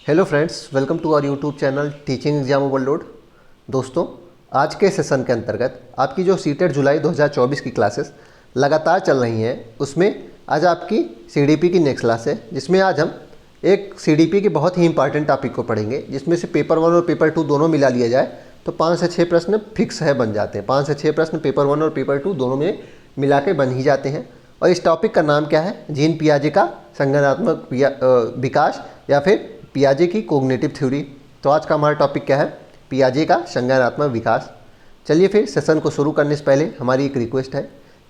Hello friends, welcome to our YouTube channel teaching exam overload. दोस्तों, आज के session के अंतर्गत आपकी जो सीटेट जुलाई 2024 की क्लासेस लगातार चल रही हैं, उसमें आज आपकी सीडीपी की नेक्स्ट क्लास है, जिसमें आज हम एक सीडीपी के बहुत ही इंपॉर्टेंट टॉपिक को पढ़ेंगे, जिसमें से पेपर 1 और पेपर 2 दोनों मिला लिया जाए तो 5 से 6 प्रश्न फिक्स है बन जाते हैं। 5 से 6 प्रश्न पेपर 1 और पेपर 2 दोनों में मिला के बन ही जाते हैं। और इस टॉपिक का नाम क्या है? जीन पियाजे का संज्ञानात्मक विकास या फिर पियाजे की कोग्निटिव थ्योरी। तो आज का हमारा टॉपिक क्या है? पियाजे का संज्ञानात्मक विकास। चलिए फिर सेशन को शुरू करने से पहले हमारी एक रिक्वेस्ट है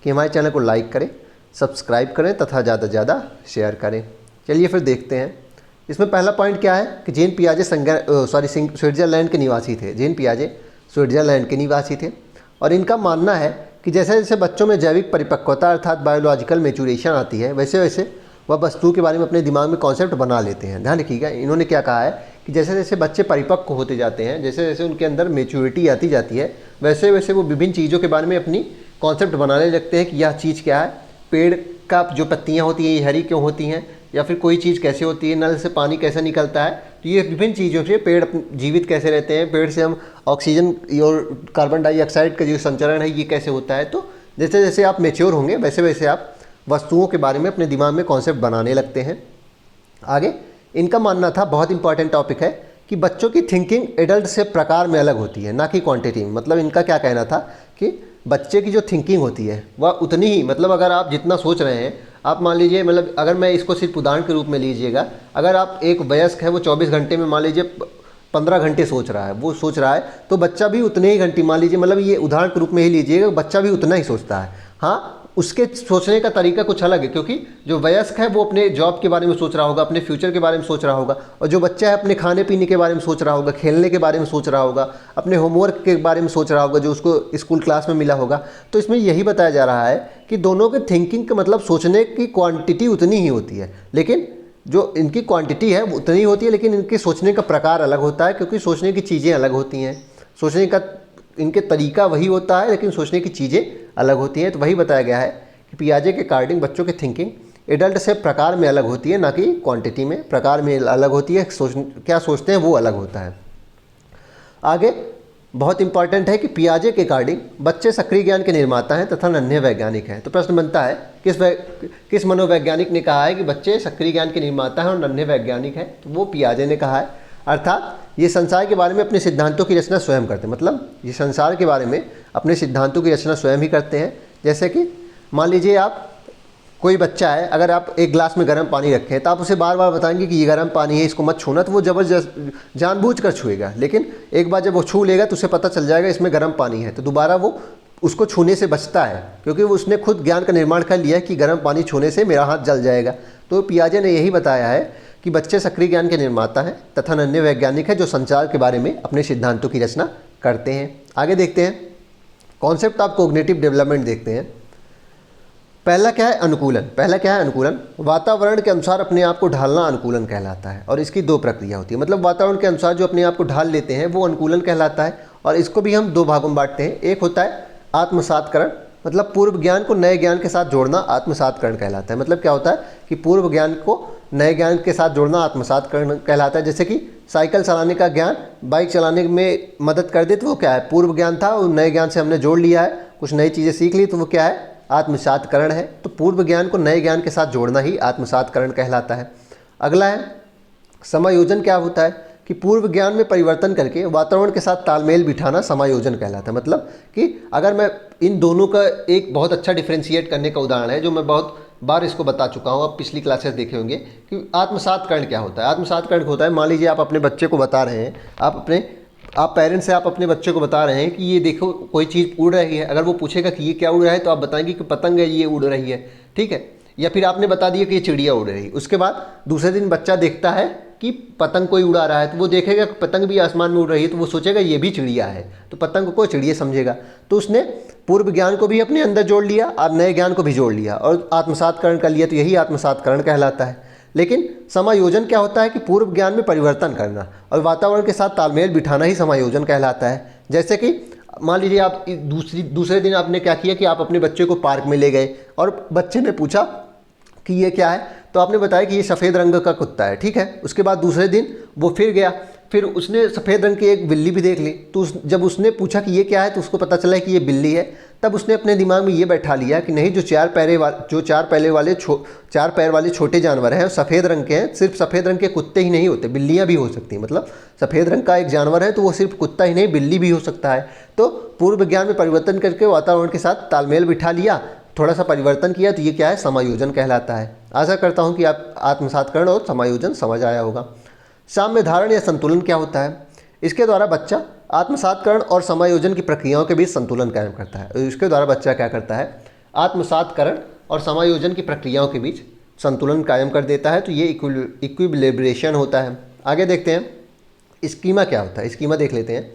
कि हमारे चैनल को लाइक करें, सब्सक्राइब करें तथा ज़्यादा से ज़्यादा शेयर करें। चलिए फिर देखते हैं इसमें पहला पॉइंट क्या है कि जीन पियाजे स्विट्जरलैंड के निवासी थे। जीन पियाजे स्विट्जरलैंड के निवासी थे और इनका मानना है कि जैसे जैसे बच्चों में जैविक परिपक्वता अर्थात बायोलॉजिकल मैच्योरेशन आती है, वैसे वैसे वह वस्तु के बारे में अपने दिमाग में कॉन्सेप्ट बना लेते हैं। ध्यान रखिएगा, इन्होंने क्या कहा है कि जैसे जैसे बच्चे परिपक्व होते जाते हैं, जैसे जैसे उनके अंदर मैच्योरिटी आती जाती है, वैसे वैसे वो विभिन्न चीज़ों के बारे में अपनी कॉन्सेप्ट बनाने लगते हैं कि यह चीज़ क्या है, पेड़ का जो पत्तियाँ होती हैं ये हरी क्यों होती हैं, या फिर कोई चीज़ कैसे होती है, नल से पानी कैसे निकलता है। तो ये विभिन्न चीज़ों से पेड़ जीवित कैसे रहते हैं, पेड़ से हम ऑक्सीजन और कार्बन डाइऑक्साइड का जो संचरण है ये कैसे होता है। तो जैसे जैसे आप मेच्योर होंगे वैसे वैसे आप वस्तुओं के बारे में अपने दिमाग में कॉन्सेप्ट बनाने लगते हैं। आगे इनका मानना था, बहुत इंपॉर्टेंट टॉपिक है, कि बच्चों की थिंकिंग एडल्ट से प्रकार में अलग होती है, ना कि क्वांटिटी में। मतलब इनका क्या कहना था कि बच्चे की जो थिंकिंग होती है वह उतनी ही, मतलब अगर आप जितना सोच रहे हैं, आप मान लीजिए, मतलब अगर मैं इसको सिर्फ उदाहरण के रूप में लीजिएगा, अगर आप एक वयस्क है वो 24 घंटे में मान लीजिए 15 घंटे सोच रहा है, वो सोच रहा है, तो बच्चा भी उतने ही घंटे, मान लीजिए, मतलब ये उदाहरण के रूप में ही लीजिएगा, बच्चा भी उतना ही सोचता है। हाँ, उसके सोचने का तरीका कुछ अलग है, क्योंकि जो वयस्क है वो अपने जॉब के बारे में सोच रहा होगा, अपने फ्यूचर के बारे में सोच रहा होगा, और जो बच्चा है अपने खाने पीने के बारे में सोच रहा होगा, खेलने के बारे में सोच रहा होगा, अपने होमवर्क के बारे में सोच रहा होगा जो उसको स्कूल क्लास में मिला होगा। तो इसमें यही बताया जा रहा है कि दोनों के थिंकिंग का मतलब सोचने की क्वांटिटी उतनी ही होती है, लेकिन जो इनकी क्वांटिटी है वो उतनी ही होती है, लेकिन इनके सोचने का प्रकार अलग होता है, क्योंकि सोचने की चीज़ें अलग होती हैं। सोचने का इनके तरीका वही होता है, लेकिन सोचने की चीज़ें अलग होती हैं। तो वही बताया गया है कि पियाजे के अकॉर्डिंग बच्चों की थिंकिंग एडल्ट से प्रकार में अलग होती है, ना कि क्वांटिटी में। प्रकार में अलग होती है, क्या सोचते हैं वो अलग होता है। आगे बहुत इंपॉर्टेंट है कि पियाजे के अकॉर्डिंग बच्चे सक्रिय ज्ञान के निर्माता हैं तथा नन्हे वैज्ञानिक हैं। तो प्रश्न बनता है, किस मनोवैज्ञानिक ने कहा है कि बच्चे सक्रिय ज्ञान के निर्माता हैं और नन्हे वैज्ञानिक हैं? तो वो पियाजे ने कहा है। अर्थात ये संसार के बारे में अपने सिद्धांतों की रचना स्वयं करते हैं, मतलब ये संसार के बारे में अपने सिद्धांतों की रचना स्वयं ही करते हैं। जैसे कि मान लीजिए आप, कोई बच्चा है, अगर आप एक गिलास में गर्म पानी रखें तो आप उसे बार बार बताएंगे कि ये गर्म पानी है, इसको मत छूना, तो वो ज़बरदस्त जानबूझकर छुएगा। लेकिन एक बार जब वो छू लेगा तो उसे पता चल जाएगा इसमें गर्म पानी है, तो दोबारा वो उसको छूने से बचता है, क्योंकि वो उसने खुद ज्ञान का निर्माण कर लिया है कि गर्म पानी छूने से मेरा हाथ जल जाएगा। तो पियाजे ने यही बताया है कि बच्चे सक्रिय ज्ञान के निर्माता हैं तथा नन्हे वैज्ञानिक हैं जो संचार के बारे में अपने सिद्धांतों की रचना करते हैं। आगे देखते हैं कॉन्सेप्ट ऑफ कोग्निटिव डेवलपमेंट देखते हैं। पहला क्या है? अनुकूलन। पहला क्या है? अनुकूलन। वातावरण के अनुसार अपने आप को ढालना अनुकूलन कहलाता है, और इसकी दो प्रक्रिया होती है। मतलब वातावरण के अनुसार जो अपने आप को ढाल लेते हैं वो अनुकूलन कहलाता है, और इसको भी हम दो भागों में बांटते हैं। एक होता है आत्मसातकरण, मतलब पूर्व ज्ञान को नए ज्ञान के साथ जोड़ना आत्मसातकरण कहलाता है। मतलब क्या होता है कि पूर्व ज्ञान को नए ज्ञान के साथ जोड़ना आत्मसातकरण कहलाता है। जैसे कि साइकिल चलाने का ज्ञान बाइक चलाने में मदद कर दे तो वो क्या है? पूर्व ज्ञान था, और नए ज्ञान से हमने जोड़ लिया है, कुछ नई चीज़ें सीख ली, तो वो क्या है? आत्मसातकरण है। तो पूर्व ज्ञान को नए ज्ञान के साथ जोड़ना ही आत्मसातकरण कहलाता है। अगला है समायोजन। क्या होता है कि पूर्व ज्ञान में परिवर्तन करके वातावरण के साथ तालमेल बिठाना समायोजन कहलाता है। मतलब कि अगर मैं इन दोनों का एक बहुत अच्छा डिफ्रेंशिएट करने का उदाहरण है, जो मैं बहुत बार इसको बता चुका हूँ, आप पिछली क्लासेस देखे होंगे, कि आत्मसातकरण क्या होता है। आत्मसातकरण होता है, मान लीजिए आप अपने बच्चे को बता रहे हैं, आप पेरेंट्स से आप अपने बच्चे को बता रहे हैं कि ये देखो कोई चीज़ उड़ रही है। अगर वो पूछेगा कि ये क्या उड़ रहा है तो आप बताएंगे कि पतंग है, ये उड़ रही है, ठीक है। या फिर आपने बता दिया कि ये चिड़िया उड़ रही है। उसके बाद दूसरे दिन बच्चा देखता है कि पतंग कोई उड़ा रहा है, तो वो देखेगा कि पतंग भी आसमान में उड़ रही है, तो वो सोचेगा ये भी चिड़िया है, तो पतंग को चिड़िया समझेगा। तो उसने पूर्व ज्ञान को भी अपने अंदर जोड़ लिया और नए ज्ञान को भी जोड़ लिया और आत्मसातकरण कर लिया, तो यही आत्मसातकरण कहलाता है। लेकिन समायोजन क्या होता है कि पूर्व ज्ञान में परिवर्तन करना और वातावरण के साथ तालमेल बिठाना ही समायोजन कहलाता है। जैसे कि मान लीजिए आप दूसरे दिन आपने क्या किया कि आप अपने बच्चे को पार्क में ले गए और बच्चे ने पूछा कि ये क्या है, तो आपने बताया कि ये सफ़ेद रंग का कुत्ता है, ठीक है। उसके बाद दूसरे दिन वो फिर गया, फिर उसने सफ़ेद रंग की एक बिल्ली भी देख ली। तो जब उसने पूछा कि ये क्या है तो उसको पता चला कि ये बिल्ली है। तब उसने अपने दिमाग में ये बैठा लिया कि नहीं, जो चार पैर वाले छोटे जानवर हैं सफ़ेद रंग के हैं। सिर्फ सफ़ेद रंग के कुत्ते ही नहीं होते, बिल्लियाँ भी हो सकती हैं। मतलब सफ़ेद रंग का एक जानवर है तो वो सिर्फ कुत्ता ही नहीं, बिल्ली भी हो सकता है। तो पूर्व विज्ञान में परिवर्तन करके वातावरण के साथ तालमेल बिठा लिया, थोड़ा सा परिवर्तन किया, तो ये क्या है, समायोजन कहलाता है। आशा करता हूँ कि आप आत्मसातकरण और समायोजन समझ आया होगा। साम्य धारण या संतुलन क्या होता है? इसके द्वारा बच्चा आत्मसातकरण और समायोजन की प्रक्रियाओं के बीच संतुलन कायम करता है। इसके द्वारा बच्चा क्या करता है, आत्मसातकरण और समायोजन की प्रक्रियाओं के बीच संतुलन कायम कर देता है। तो ये इक्विलिब्रेशन होता है। आगे देखते हैं स्कीमा क्या होता है। स्कीमा देख लेते हैं।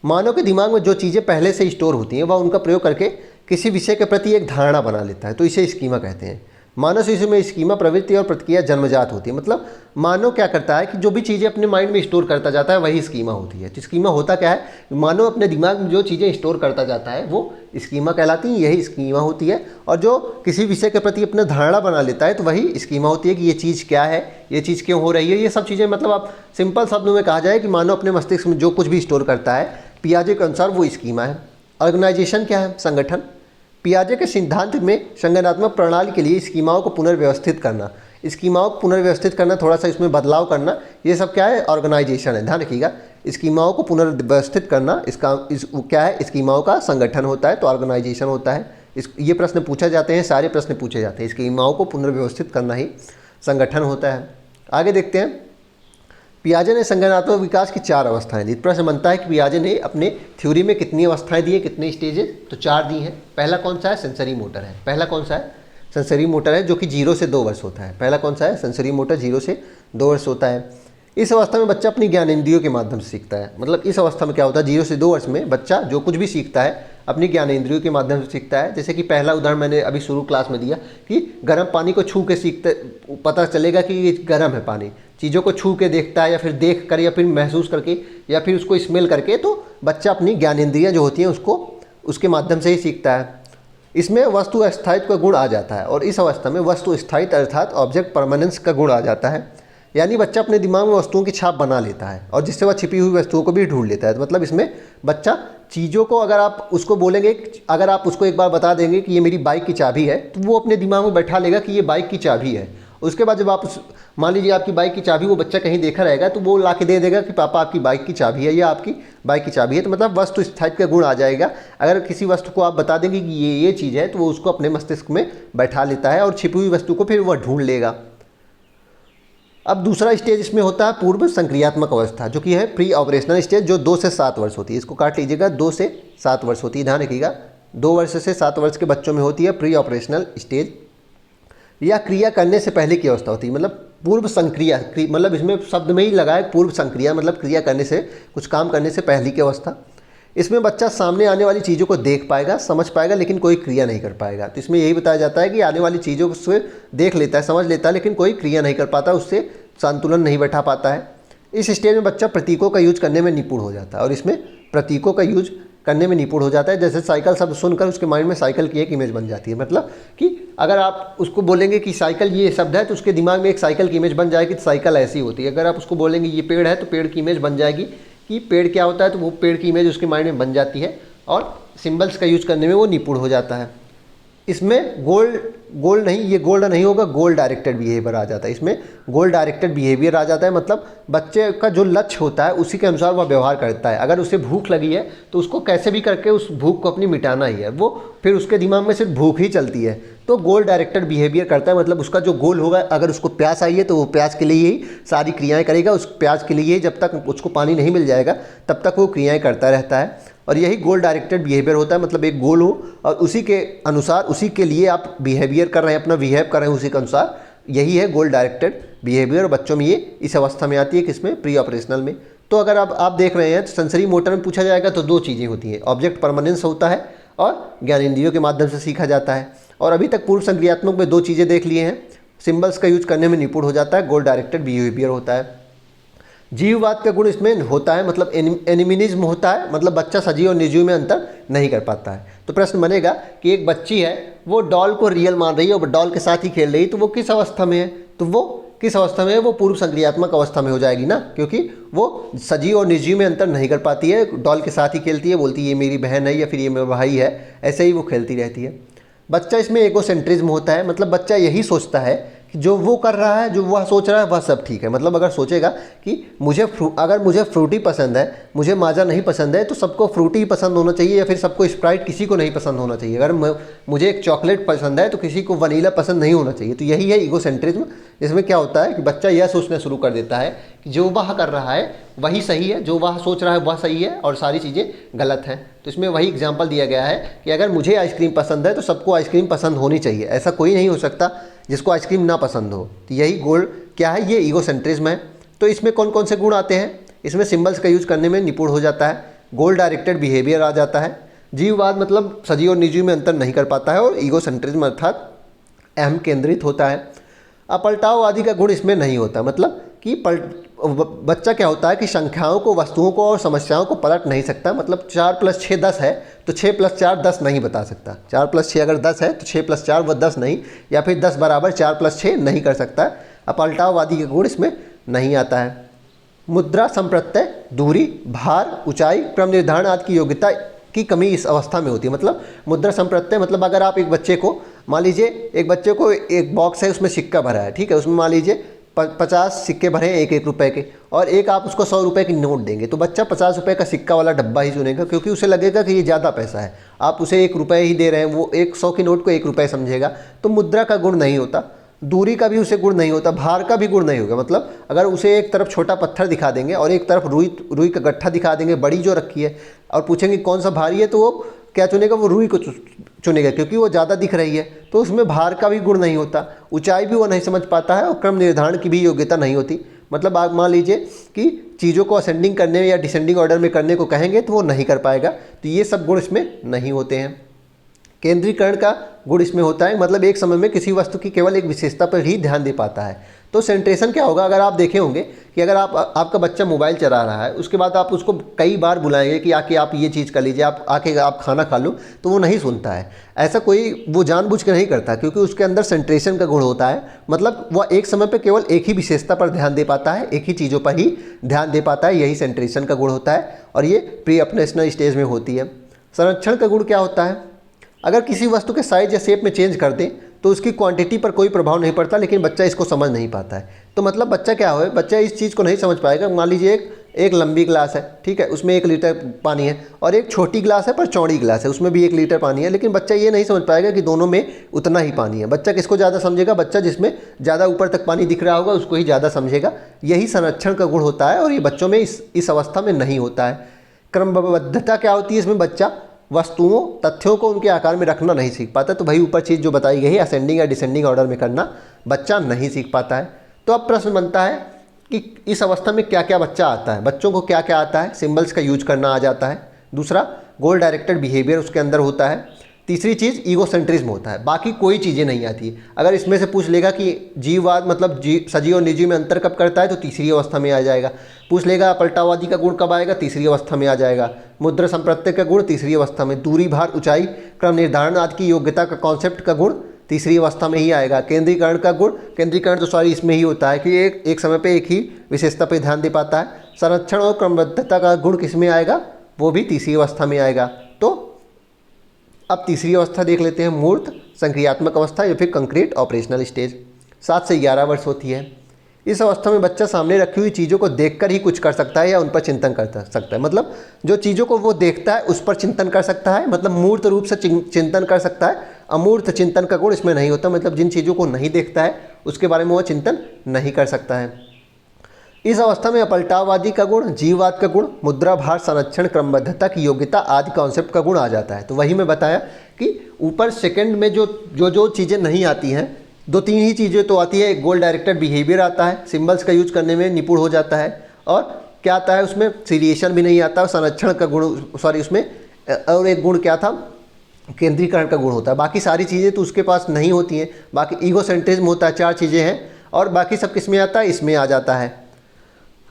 मानव के दिमाग में जो चीज़ें पहले से स्टोर होती हैं वह उनका प्रयोग करके किसी विषय के प्रति एक धारणा बना लेता है, तो इसे स्कीमा कहते हैं। मानव शिशु में स्कीमा प्रवृत्ति और प्रतिक्रिया जन्मजात होती है। मतलब मानव क्या करता है कि जो भी चीज़ें अपने माइंड में स्टोर करता जाता है वही स्कीमा होती है। तो स्कीमा होता क्या है, मानव अपने दिमाग में जो चीज़ें स्टोर करता जाता है वो स्कीमा कहलाती हैं, यही स्कीमा होती है। और जो किसी विषय के प्रति अपना धारणा बना लेता है तो वही स्कीमा होती है कि ये चीज़ क्या है, ये चीज़ क्यों हो रही है, ये सब चीज़ें। मतलब आप सिंपल शब्दों में कहा जाए कि मानव अपने मस्तिष्क में जो कुछ भी स्टोर करता है पियाजे के अनुसार वो स्कीमा है। ऑर्गेनाइजेशन क्या है, संगठन। पियाजे के सिद्धांत में संगठनात्मक प्रणाली के लिए स्कीमाओं को पुनर्व्यवस्थित करना, स्कीमाओं को पुनर्व्यवस्थित करना, थोड़ा सा इसमें बदलाव करना, ये सब क्या है, ऑर्गेनाइजेशन है। ध्यान रखिएगा, स्कीमाओं को पुनर्व्यवस्थित करना क्या है, स्कीमाओं का संगठन होता है, तो ऑर्गेनाइजेशन होता है। ये प्रश्न पूछे जाते हैं, सारे प्रश्न पूछे जाते हैं। स्कीमाओं को पुनर्व्यवस्थित करना ही संगठन होता है। आगे देखते हैं, पियाजे ने संज्ञानात्मक विकास की 4 अवस्थाएं दी। प्रश्न बनता है कि पियाजे ने अपने थ्योरी में कितनी अवस्थाएं दी है, कितने स्टेजेस, तो 4 दी हैं। पहला कौन सा है, सेंसरी मोटर है। पहला कौन सा है, सेंसरी मोटर है, जो कि 0 से 2 वर्ष होता है। पहला कौन सा है, सेंसरी मोटर, 0 से 2 वर्ष होता है। इस अवस्था में बच्चा अपनी ज्ञानेंद्रियों के माध्यम से सीखता है। मतलब इस अवस्था में क्या होता है, 0 से 2 वर्ष में बच्चा जो कुछ भी सीखता है अपनी ज्ञानेंद्रियों के माध्यम से सीखता है। जैसे कि पहला उदाहरण मैंने अभी शुरू क्लास में दिया कि गर्म पानी को छू के सीखते पता चलेगा कि ये गर्म है पानी। चीज़ों को छू के देखता है या फिर देख कर या फिर महसूस करके या फिर उसको स्मेल करके, तो बच्चा अपनी ज्ञानेंद्रियाँ जो होती हैं उसको उसके माध्यम से ही सीखता है। इसमें वस्तु स्थायित्व का गुण आ जाता है और इस अवस्था में वस्तु स्थायित्व अर्थात ऑब्जेक्ट परमानेंस का गुण आ जाता है। यानी बच्चा अपने दिमाग में वस्तुओं की छाप बना लेता है और जिससे वह छिपी हुई वस्तुओं को भी ढूंढ लेता है। तो मतलब इसमें बच्चा चीज़ों को, अगर आप उसको बोलेंगे, अगर आप उसको एक बार बता देंगे कि ये मेरी बाइक की चाबी है, तो वो अपने दिमाग में बैठा लेगा कि ये बाइक की चाबी है। उसके बाद जब आप मान लीजिए आपकी बाइक की चाबी वो बच्चा कहीं देखा रहेगा तो वो ला के दे देगा कि पापा आपकी बाइक की चाबी है या आपकी बाइक की चाबी है। तो मतलब वस्तु स्थायित्व का गुण आ जाएगा। अगर किसी वस्तु को आप बता देंगे कि ये चीज़ है तो वो उसको अपने मस्तिष्क में बैठा लेता है और छिपी हुई वस्तु को फिर वह ढूंढ लेगा। अब दूसरा स्टेज इसमें होता है पूर्व संक्रियात्मक अवस्था, जो कि है प्री ऑपरेशनल स्टेज, जो 2 से 7 वर्ष होती है। इसको काट लीजिएगा, 2 से 7 वर्ष होती है। ध्यान रखिएगा, 2 वर्ष से 7 वर्ष के बच्चों में होती है प्री ऑपरेशनल स्टेज। या क्रिया करने से पहले की अवस्था होती है, मतलब पूर्व संक्रिया, मतलब इसमें शब्द में ही लगा है पूर्व संक्रिया, मतलब क्रिया करने से, कुछ काम करने से पहले की अवस्था। इसमें बच्चा सामने आने वाली चीज़ों को देख पाएगा, समझ पाएगा, लेकिन कोई क्रिया नहीं कर पाएगा। तो इसमें यही बताया जाता है कि आने वाली चीज़ों को से देख लेता है, समझ लेता है, लेकिन कोई क्रिया नहीं कर पाता, उससे संतुलन नहीं बैठा पाता है। इस स्टेज में बच्चा प्रतीकों का यूज करने में निपुण हो जाता है और इसमें प्रतीकों का यूज करने में निपुण हो जाता है। जैसे साइकिल शब्द सुनकर उसके माइंड में साइकिल की एक इमेज बन जाती है। मतलब कि अगर आप उसको बोलेंगे कि साइकिल ये शब्द है तो उसके दिमाग में एक साइकिल की इमेज बन जाएगी, तो साइकिल ऐसी होती है। अगर आप उसको बोलेंगे ये पेड़ है तो पेड़ की इमेज बन जाएगी कि पेड़ क्या होता है, तो वो पेड़ की इमेज उसके माइंड में बन जाती है और सिंबल्स का यूज करने में वो निपुण हो जाता है। इसमें गोल नहीं, ये गोल्ड नहीं होगा, गोल डायरेक्टेड बिहेवियर आ जाता है। इसमें गोल डायरेक्टेड बिहेवियर आ जाता है। मतलब बच्चे का जो लक्ष्य होता है उसी के अनुसार वह व्यवहार करता है। अगर उसे भूख लगी है तो उसको कैसे भी करके उस भूख को अपनी मिटाना ही है, वो फिर उसके दिमाग में सिर्फ भूख ही चलती है, तो गोल डायरेक्टेड बिहेवियर करता है। मतलब उसका जो गोल होगा, अगर उसको प्यास आई है तो वो प्यास के लिए ही सारी क्रियाएँ करेगा, उस प्यास के लिए ही, जब तक उसको पानी नहीं मिल जाएगा तब तक वो क्रियाएँ करता रहता है। और यही गोल डायरेक्टेड बिहेवियर होता है। मतलब एक गोल हो और उसी के अनुसार, उसी के लिए आप बिहेवियर कर रहे हैं, अपना बिहेव कर रहे हैं उसी के अनुसार, यही है गोल डायरेक्टेड बिहेवियर। बच्चों में ये इस अवस्था में आती है, किसमें, प्री ऑपरेशनल में। तो अगर आप देख रहे हैं तो सेंसरी मोटर में पूछा जाएगा तो 2 चीज़ें होती हैं, ऑब्जेक्ट परमानेंस होता है और ज्ञानेंद्रियों के माध्यम से सीखा जाता है। और अभी तक पूर्व संक्रियात्मक में 2 चीज़ें देख लिए हैं, सिंबल्स का यूज करने में निपुण हो जाता है, गोल डायरेक्टेड बिहेवियर होता है। जीववाद का गुण इसमें होता है, मतलब एनिमिनिज्म होता है, मतलब बच्चा सजीव और निर्जीव में अंतर नहीं कर पाता है। तो प्रश्न बनेगा कि एक बच्ची है वो डॉल को रियल मान रही है और डॉल के साथ ही खेल रही है, तो वो किस अवस्था में है, तो वो किस अवस्था में है, वो पूर्व संक्रियात्मक अवस्था में हो जाएगी ना, क्योंकि वो सजीव और निर्जीव में अंतर नहीं कर पाती है, डॉल के साथ ही खेलती है, बोलती है ये मेरी बहन है या फिर ये मेरा भाई है, ऐसे ही वो खेलती रहती है। बच्चा इसमें एगोसेंट्रिज्म होता है, मतलब बच्चा यही सोचता है कि जो वो कर रहा है, जो वह सोच रहा है वह सब ठीक है। मतलब अगर सोचेगा कि अगर मुझे फ्रूटी पसंद है, मुझे माजा नहीं पसंद है, तो सबको फ्रूटी ही पसंद होना चाहिए या फिर सबको स्प्राइट, किसी को नहीं पसंद होना चाहिए। अगर मुझे एक चॉकलेट पसंद है तो किसी को वनीला पसंद नहीं होना चाहिए। तो यही है ईगोसेंट्रिज्म। इसमें क्या होता है कि बच्चा यह सोचना शुरू कर देता है कि जो वह कर रहा है वही सही है, जो वह सोच रहा है वह सही है और सारी चीज़ें गलत हैं। तो इसमें वही एग्जाम्पल दिया गया है कि अगर मुझे आइसक्रीम पसंद है तो सबको आइसक्रीम पसंद होनी चाहिए, ऐसा कोई नहीं हो सकता जिसको आइसक्रीम ना पसंद हो। तो यही गोल क्या है, ये ईगोसेंट्रिज्म है। तो इसमें कौन कौन से गुण आते हैं, इसमें सिंबल्स का यूज करने में निपुण हो जाता है, गोल डायरेक्टेड बिहेवियर आ जाता है, जीववाद मतलब सजीव और निर्जीव में अंतर नहीं कर पाता है, और ईगोसेंट्रिज्म अर्थात अहम केंद्रित होता है। अपलटाववादी का गुण इसमें नहीं होता, मतलब कि बच्चा क्या होता है कि संख्याओं को, वस्तुओं को और समस्याओं को पलट नहीं सकता। मतलब 4 + 6 10 है तो 6 + 4 10 नहीं बता सकता। 4 + 6 अगर 10 है तो 6 + 4 वह 10 नहीं, या फिर 10 = 4 + 6 नहीं कर सकता। अपलटाववादी का गुण इसमें नहीं आता है। मुद्रा, संप्रत्यय, दूरी, भार, ऊंचाई, क्रम निर्धारण आदि की योग्यता की कमी इस अवस्था में होती है। मतलब मुद्रा संप्रत्यय मतलब अगर आप एक बच्चे को, मान लीजिए एक बच्चे को एक बॉक्स है उसमें सिक्का भरा है, ठीक है, उसमें मान लीजिए 50 सिक्के भरे हैं 1-1 रुपए के, और एक आप उसको 100 रुपए की नोट देंगे तो बच्चा 50 रुपए का सिक्का वाला डब्बा ही चुनेगा, क्योंकि उसे लगेगा कि ये ज़्यादा पैसा है। आप उसे 1 रुपए ही दे रहे हैं, वो 100 की नोट को 1 रुपए समझेगा। तो मुद्रा का गुण नहीं होता, दूरी का भी उसे गुण नहीं होता, भार का भी गुण नहीं होगा। मतलब अगर उसे एक तरफ छोटा पत्थर दिखा देंगे और एक तरफ रुई का गट्ठा दिखा देंगे बड़ी जो रखी है, और पूछेंगे कौन सा भारी है, तो वो क्या चुनेगा, वो रुई को चुनेगा क्योंकि वो ज़्यादा दिख रही है। तो उसमें भार का भी गुण नहीं होता, ऊंचाई भी वो नहीं समझ पाता है, और क्रम निर्धारण की भी योग्यता नहीं होती। मतलब आप मान लीजिए कि चीज़ों को असेंडिंग करने या डिसेंडिंग ऑर्डर में करने को कहेंगे तो वो नहीं कर पाएगा। तो ये सब गुण इसमें नहीं होते हैं। केंद्रीकरण का गुण इसमें होता है, मतलब एक समय में किसी वस्तु की केवल एक विशेषता पर ही ध्यान दे पाता है। तो सेंट्रेशन क्या होगा, अगर आप देखे होंगे कि अगर आपका बच्चा मोबाइल चला रहा है, उसके बाद आप उसको कई बार बुलाएंगे कि आके आप ये चीज़ कर लीजिए, आप खाना खा लो, तो वो नहीं सुनता है। ऐसा कोई वो जानबूझ कर नहीं करता, क्योंकि उसके अंदर सेंट्रेशन का गुण होता है। मतलब वह एक समय पर केवल एक ही विशेषता पर ध्यान दे पाता है, एक ही चीज़ों पर ही ध्यान दे पाता है, यही सेंट्रेशन का गुण होता है, और ये प्री अपनेशनल स्टेज में होती है। संरक्षण का गुण क्या होता है, अगर किसी वस्तु के साइज या शेप में चेंज कर दें तो उसकी क्वांटिटी पर कोई प्रभाव नहीं पड़ता, लेकिन बच्चा इसको समझ नहीं पाता है। तो मतलब बच्चा क्या हो, बच्चा इस चीज़ को नहीं समझ पाएगा। मान लीजिए एक लंबी गिलास है, ठीक है, उसमें 1 लीटर पानी है, और एक छोटी गिलास है पर चौड़ी गिलास है, उसमें भी 1 लीटर पानी है, लेकिन बच्चा ये नहीं समझ पाएगा कि दोनों में उतना ही पानी है। बच्चा किसको ज़्यादा समझेगा, बच्चा जिसमें ज़्यादा ऊपर तक पानी दिख रहा होगा उसको ही ज़्यादा समझेगा। यही संरक्षण का गुण होता है, और ये बच्चों में इस अवस्था में नहीं होता है। क्रमबद्धता क्या होती है, इसमें बच्चा वस्तुओं, तथ्यों को उनके आकार में रखना नहीं सीख पाता। तो भाई ऊपर चीज़ जो बताई गई है असेंडिंग या डिसेंडिंग ऑर्डर में करना बच्चा नहीं सीख पाता है। तो अब प्रश्न बनता है कि इस अवस्था में क्या क्या बच्चा आता है, बच्चों को क्या क्या आता है, सिंबल्स का यूज करना आ जाता है। दूसरा, गोल डायरेक्टेड बिहेवियर उसके अंदर होता है। तीसरी चीज़ ईगोसेंट्रिज्म होता है, बाकी कोई चीज़ें नहीं आती है। अगर इसमें से पूछ लेगा कि जीववाद मतलब सजीव और निर्जीव में अंतर कब करता है, तो तीसरी अवस्था में आ जाएगा। पूछ लेगा अपलटाववादी का गुण कब आएगा, तीसरी अवस्था में आ जाएगा। मुद्रा संप्रत्यय का गुण तीसरी अवस्था में। दूरी, भार, ऊंचाई, क्रम निर्धारण आदि की योग्यता का कॉन्सेप्ट का गुण तीसरी अवस्था में ही आएगा। केंद्रीकरण का गुण, केंद्रीकरण तो सॉरी इसमें ही होता है कि एक समय पे एक ही विशेषता पे ध्यान दे पाता है। संरक्षण और क्रमबद्धता का गुण किस में आएगा, वो भी तीसरी अवस्था में आएगा। तो अब तीसरी अवस्था देख लेते हैं, मूर्त संक्रियात्मक अवस्था या फिर कंक्रीट ऑपरेशनल स्टेज। 7 से 11 वर्ष होती है। इस अवस्था में बच्चा सामने रखी हुई चीज़ों को देखकर ही कुछ कर सकता है या उन पर चिंतन कर सकता है। मतलब जो चीज़ों को वो देखता है उस पर चिंतन कर सकता है, मतलब मूर्त रूप से चिंतन कर सकता है। अमूर्त चिंतन का गुण इसमें नहीं होता, मतलब जिन चीज़ों को नहीं देखता है उसके बारे में वो चिंतन नहीं कर सकता है। इस अवस्था में अपलटाववादी का गुण, जीववाद का गुण, मुद्रा, भार, संरक्षण, क्रमबद्धता की योग्यता आदि कॉन्सेप्ट का गुण आ जाता है। तो वही मैं बताया कि ऊपर सेकंड में जो चीज़ें नहीं आती हैं, 2-3 ही चीज़ें तो आती है। एक गोल डायरेक्टेड बिहेवियर आता है, सिंबल्स का यूज करने में निपुण हो जाता है, और क्या आता है उसमें सीरिएशन भी नहीं आता, संरक्षण का गुण सॉरी उसमें, और एक गुण क्या था, केंद्रीकरण का गुण होता है। बाकी सारी चीज़ें तो उसके पास नहीं होती हैं। बाकी ईगोसेंट्रिज्म होता है, 4 चीज़ें हैं, और बाकी सब किस में आता है, इसमें आ जाता है।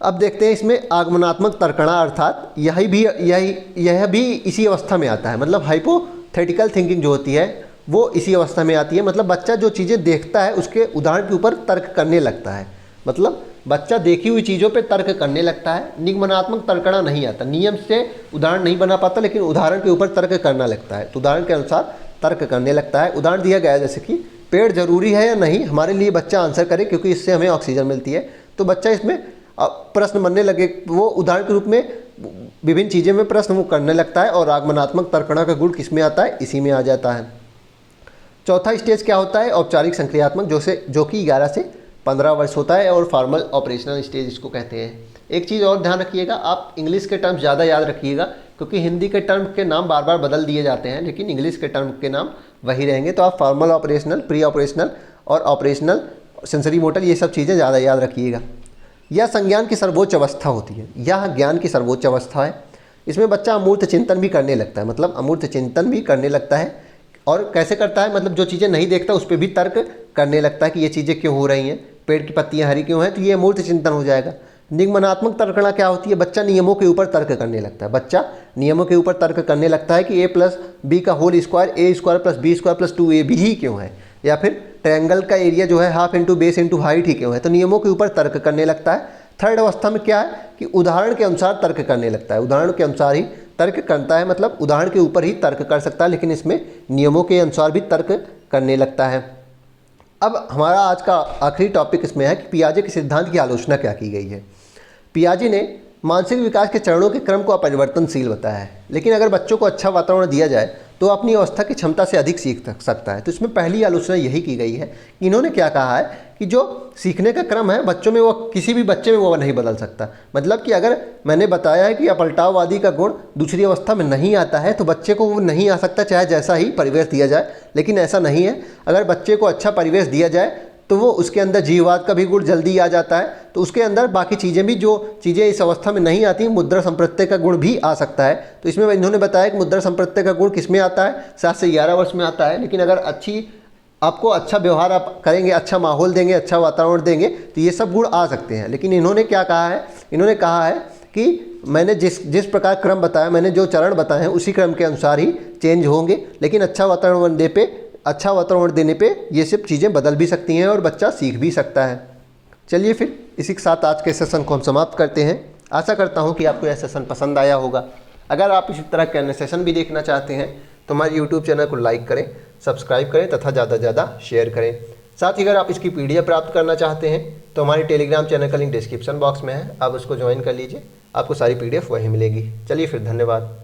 अब देखते हैं इसमें आगमनात्मक तर्कणा, अर्थात यह भी इसी अवस्था में आता है। मतलब हाइपोथेटिकल थिंकिंग जो होती है वो इसी अवस्था में आती है। मतलब बच्चा जो चीज़ें देखता है उसके उदाहरण के ऊपर तर्क करने लगता है। मतलब बच्चा देखी हुई चीज़ों पे तर्क करने लगता है। निगमनात्मक तर्कना नहीं आता, नियम से उदाहरण नहीं बना पाता, लेकिन उदाहरण के ऊपर तर्क करना लगता है। तो उदाहरण के अनुसार तर्क करने लगता है। उदाहरण दिया गया है जैसे कि पेड़ जरूरी है या नहीं हमारे लिए, बच्चा आंसर करे क्योंकि इससे हमें ऑक्सीजन मिलती है। तो बच्चा इसमें प्रश्न बनने लगे, वो उदाहरण के रूप में विभिन्न चीज़ें में प्रश्न वो करने लगता है। और आगमनात्मक तर्कणा का गुण किस में आता है? इसी में आ जाता है। चौथा स्टेज क्या होता है? औपचारिक संक्रियात्मक, जो कि 11 से 15 वर्ष होता है और फॉर्मल ऑपरेशनल स्टेज इसको कहते हैं। एक चीज़ और ध्यान रखिएगा, आप इंग्लिश के टर्म ज़्यादा याद रखिएगा क्योंकि हिंदी के टर्म के नाम बार बार बदल दिए जाते हैं, लेकिन इंग्लिश के टर्म के नाम वही रहेंगे। तो आप फॉर्मल ऑपरेशनल, प्री ऑपरेशनल और ऑपरेशनल, सेंसरी मोटर, ये सब चीज़ें ज़्यादा याद रखिएगा। यह संज्ञान की सर्वोच्च अवस्था होती है, यह ज्ञान की सर्वोच्च अवस्था है। इसमें बच्चा अमूर्त चिंतन भी करने लगता है, मतलब अमूर्त चिंतन भी करने लगता है। और कैसे करता है? मतलब जो चीज़ें नहीं देखता उस पर भी तर्क करने लगता है कि ये चीज़ें क्यों हो रही हैं, पेड़ की पत्तियां हरी क्यों हैं, तो ये अमूर्त चिंतन हो जाएगा। निगमनात्मक तर्कणा क्या होती है? बच्चा नियमों के ऊपर तर्क करने लगता है। बच्चा नियमों के ऊपर तर्क करने लगता है कि a प्लस बी का whole square A square plus B square plus 2ab ही क्यों है, या फिर ट्रायंगल का एरिया जो है half into base into height ही क्यों है। तो नियमों के ऊपर तर्क करने लगता है। थर्ड अवस्था में क्या है कि उदाहरण के अनुसार तर्क करने लगता है। उदाहरण के अनुसार ही तर्क करता है, मतलब उदाहरण के ऊपर ही तर्क कर सकता है, लेकिन इसमें नियमों के अनुसार भी तर्क करने लगता है। अब हमारा आज का आखिरी टॉपिक इसमें है कि पियाजे के सिद्धांत की आलोचना क्या की गई है। पियाजे ने मानसिक विकास के चरणों के क्रम को अपरिवर्तनशील बताया है, लेकिन अगर बच्चों को अच्छा वातावरण दिया जाए तो अपनी अवस्था की क्षमता से अधिक सीख सकता है। तो इसमें पहली आलोचना यही की गई है कि इन्होंने क्या कहा है कि जो सीखने का क्रम है बच्चों में, वो किसी भी बच्चे में वो नहीं बदल सकता। मतलब कि अगर मैंने बताया है कि अपलटाववादी का गुण दूसरी अवस्था में नहीं आता है तो बच्चे को वो नहीं आ सकता, चाहे जैसा ही परिवेश दिया जाए। लेकिन ऐसा नहीं है, अगर बच्चे को अच्छा परिवेश दिया जाए तो वो उसके अंदर जीववाद का भी गुण जल्दी आ जाता है। तो उसके अंदर बाकी चीज़ें भी, जो चीज़ें इस अवस्था में नहीं आती, मुद्रा संप्रत्यय का गुण भी आ सकता है। तो इसमें इन्होंने बताया कि मुद्रा संप्रत्यय का गुण किस में आता है? 7 से 11 वर्ष में आता है। लेकिन अगर आपको अच्छा व्यवहार आप करेंगे, अच्छा माहौल देंगे, अच्छा वातावरण देंगे, तो ये सब गुण आ सकते हैं। लेकिन इन्होंने क्या कहा है? इन्होंने कहा है कि मैंने जिस प्रकार क्रम बताया, मैंने जो चरण बताए हैं उसी क्रम के अनुसार ही चेंज होंगे, लेकिन अच्छा वातावरण देने पे ये सब चीज़ें बदल भी सकती हैं और बच्चा सीख भी सकता है। चलिए फिर इसी के साथ आज के सेशन को हम समाप्त करते हैं। आशा करता हूँ कि आपको यह सेशन पसंद आया होगा। अगर आप इसी तरह के अन्य सेशन भी देखना चाहते हैं तो हमारे यूट्यूब चैनल को लाइक करें, सब्सक्राइब करें तथा ज़्यादा से ज़्यादा शेयर करें। साथ ही अगर आप इसकी PDF प्राप्त करना चाहते हैं तो हमारे टेलीग्राम चैनल का लिंक डिस्क्रिप्शन बॉक्स में है, आप उसको ज्वाइन कर लीजिए, आपको सारी PDF वहीं मिलेगी। चलिए फिर, धन्यवाद।